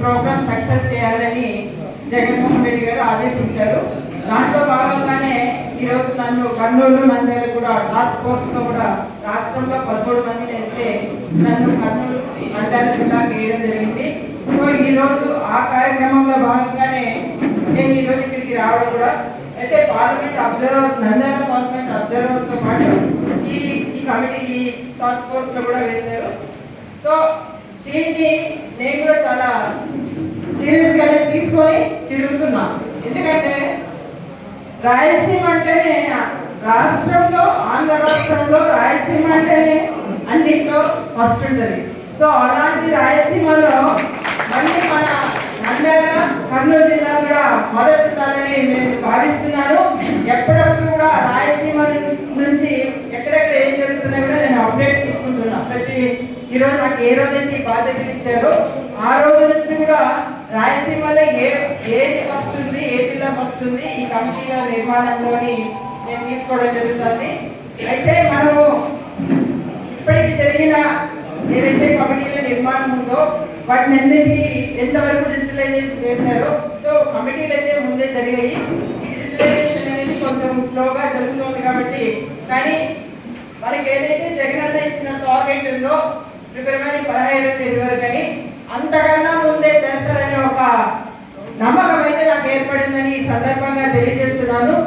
Programme success చేయాలని జగన్మోహన్ రెడ్డి గారు ఆదేశించారు. దాంట్లో భాగంగానే ఈరోజు నన్ను కర్నూలు నంద్యాల కూడా టాస్క్ ఫోర్స్లో కూడా రాష్ట్రంలో 13 మందిని వేస్తే నన్ను కర్నూలు నంద్యాల జిల్లాకి వేయడం జరిగింది. సో ఈరోజు ఆ కార్యక్రమంలో భాగంగానే నేను ఈరోజు ఇక్కడికి రావడం కూడా అయితే పార్లమెంట్ అబ్జర్వర్ నంద్యాల పార్లమెంట్ అబ్జర్వర్తో పాటు ఈ కమిటీ ఈ టాస్క్ ఫోర్స్లో కూడా వేశారు. సో దీన్ని నేను కూడా చాలా సీరియస్గానే తీసుకొని తిరుగుతున్నా. ఎందుకంటే రాయలసీమ అంటేనే రాష్ట్రంలో ఆంధ్ర రాష్ట్రంలో రాయలసీమ అంటేనే అన్నింటిలో ఫస్ట్ ఉంటుంది. సో అలాంటి రాయలసీమలో మళ్ళీ మన నంద్యాల కర్నూలు జిల్లా కూడా మొదటి ఉండాలని నేను భావిస్తున్నాను. ఎప్పుడప్పుడు కూడా రాయలసీమ నుంచి ఎక్కడెక్కడ ఏం జరుగుతున్నా కూడా నేను అప్డేట్ తీసుకుంటున్నా. ఈరోజు నాకు ఏ రోజైతే ఈ బాధ్యతలు ఇచ్చారో ఆ రోజు నుంచి కూడా రాయలసీమలో ఏది ఫస్ట్ ఉంది, ఏ జిల్లా ఫస్ట్ ఉంది ఈ కమిటీల నిర్మాణంలోని నేను తీసుకోవడం జరుగుతుంది. అయితే మనము ఇప్పటికి జరిగిన ఏదైతే కమిటీల నిర్మాణం ఉందో వాటిని అన్నింటికి ఎంతవరకు డిజిటలైజేషన్ చేశారో, సో కమిటీలు అయితే ముందే జరిగాయి. ఈ డిజిటలైజేషన్ అనేది కొంచెం స్లోగా జరుగుతుంది కాబట్టి, కానీ మనకి ఏదైతే జగన్ అన్న ఇచ్చిన టార్గెట్ ఉందో ఫిబ్రవరి 15వ తేదీ వరకు అని అంతకన్నా ముందే చేస్తారనే ఒక నమ్మకం అయితే నాకు ఏర్పడిందని ఈ సందర్భంగా తెలియజేస్తున్నాను.